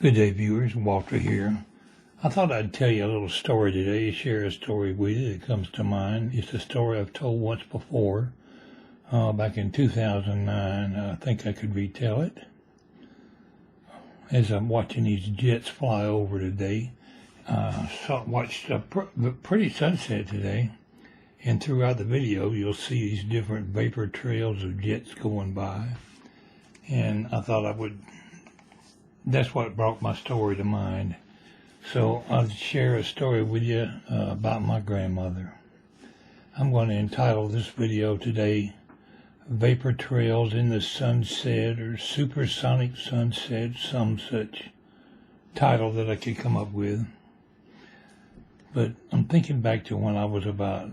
Good day, viewers. Walter here. I thought I'd tell you a little story today, share a story with you that comes to mind. It's a story I've told once before, back in 2009. I think I could retell it. As I'm watching these jets fly over today, watched a pretty sunset today, and throughout the video you'll see these different vapor trails of jets going by, and I thought that's what brought my story to mind. So I'll share a story with you about my grandmother. I'm going to entitle this video today, Vapor Trails in the Sunset, or Supersonic Sunset, some such title that I could come up with. But I'm thinking back to when I was about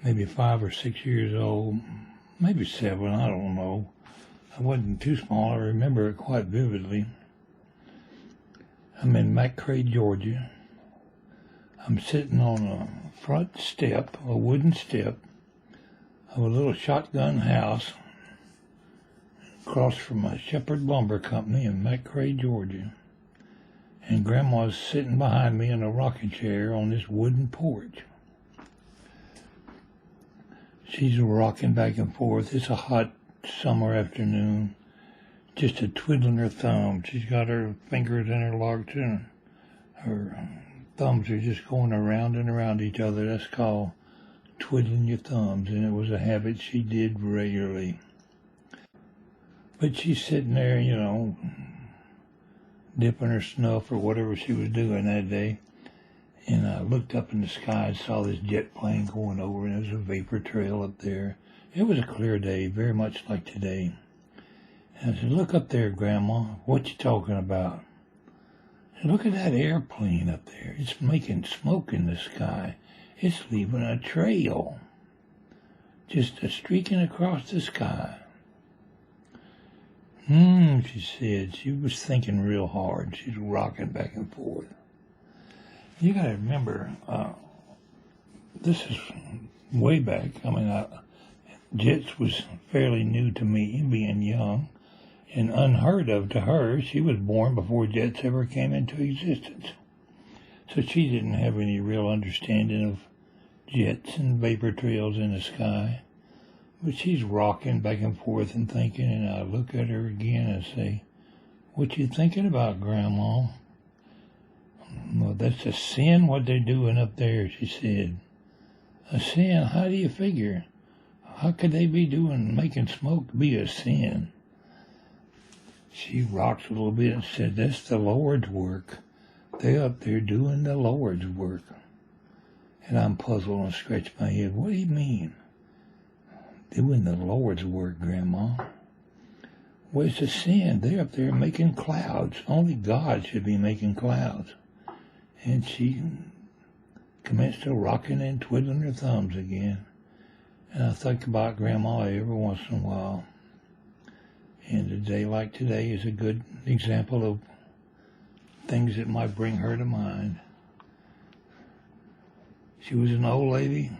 maybe 5 or 6 years old, maybe 7, I don't know. I wasn't too small. I remember it quite vividly. I'm in McCray, Georgia. I'm sitting on a front step, a wooden step, of a little shotgun house across from a Shepherd Lumber Company in McCray, Georgia. And Grandma's sitting behind me in a rocking chair on this wooden porch. She's rocking back and forth. It's a hot summer afternoon, just a twiddling her thumbs. She's got her fingers interlocked and her thumbs are just going around and around each other. That's called twiddling your thumbs, and it was a habit she did regularly. But she's sitting there, dipping her snuff or whatever she was doing that day, and I looked up in the sky and saw this jet plane going over, and there was a vapor trail up there. It was a clear day, very much like today. And I said, "Look up there, Grandma. What you talking about?" I said, "Look at that airplane up there. It's making smoke in the sky. It's leaving a trail, just streaking across the sky." She said. She was thinking real hard. She's rocking back and forth. You got to remember, this is way back. Jets was fairly new to me, being young, and unheard of to her. She was born before jets ever came into existence. So she didn't have any real understanding of jets and vapor trails in the sky. But she's rocking back and forth and thinking, and I look at her again and say, "What you thinking about, Grandma?" "Well, that's a sin what they're doing up there," she said. "A sin? How do you figure? How could they be making smoke be a sin?" She rocked a little bit and said, "That's the Lord's work. They're up there doing the Lord's work." And I'm puzzled and scratch my head. "What do you mean? Doing the Lord's work, Grandma?" "Well, it's a sin. They're up there making clouds. Only God should be making clouds." And she commenced to rocking and twiddling her thumbs again. And I think about Grandma every once in a while. And a day like today is a good example of things that might bring her to mind. She was an old lady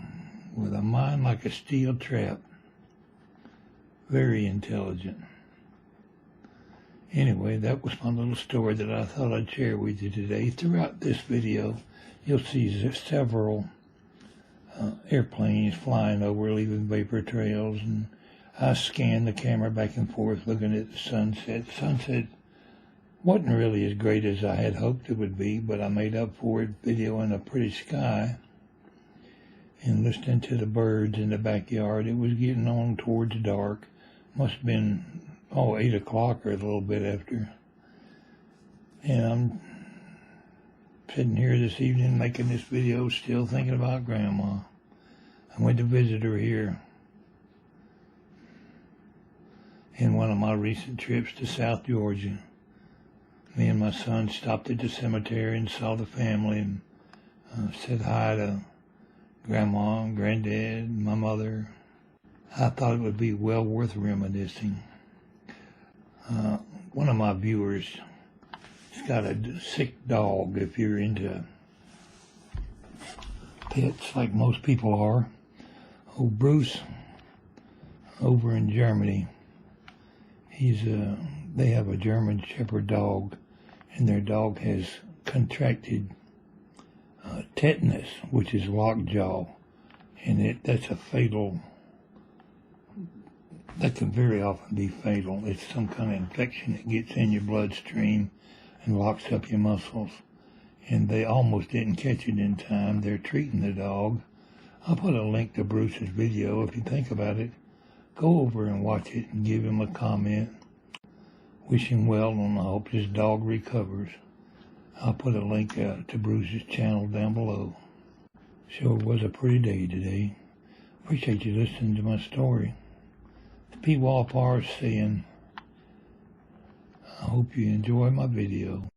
with a mind like a steel trap. Very intelligent. Anyway, that was my little story that I thought I'd share with you today. Throughout this video, you'll see several airplanes flying over, leaving vapor trails, and I scanned the camera back and forth looking at the sunset. Sunset wasn't really as great as I had hoped it would be, but I made up for it videoing a pretty sky and listening to the birds in the backyard. It was getting on towards dark. Must have been 8 o'clock or a little bit after. And I'm sitting here this evening making this video, still thinking about Grandma. I went to visit her here in one of my recent trips to South Georgia. Me and my son stopped at the cemetery and saw the family and said hi to Grandma and Granddad, my mother. I thought it would be well worth reminiscing. One of my viewers has got a sick dog, if you're into pets like most people are. Old Bruce over in Germany. He's they have a German Shepherd dog, and their dog has contracted tetanus, which is lockjaw, and that's a fatal. That can very often be fatal. It's some kind of infection that gets in your bloodstream and locks up your muscles. And they almost didn't catch it in time. They're treating the dog. I'll put a link to Bruce's video. If you think about it, go over and watch it and give him a comment. Wish him well, and I hope his dog recovers. I'll put a link to Bruce's channel down below. Sure was a pretty day today. Appreciate you listening to my story. Pwalpar saying, I hope you enjoy my video.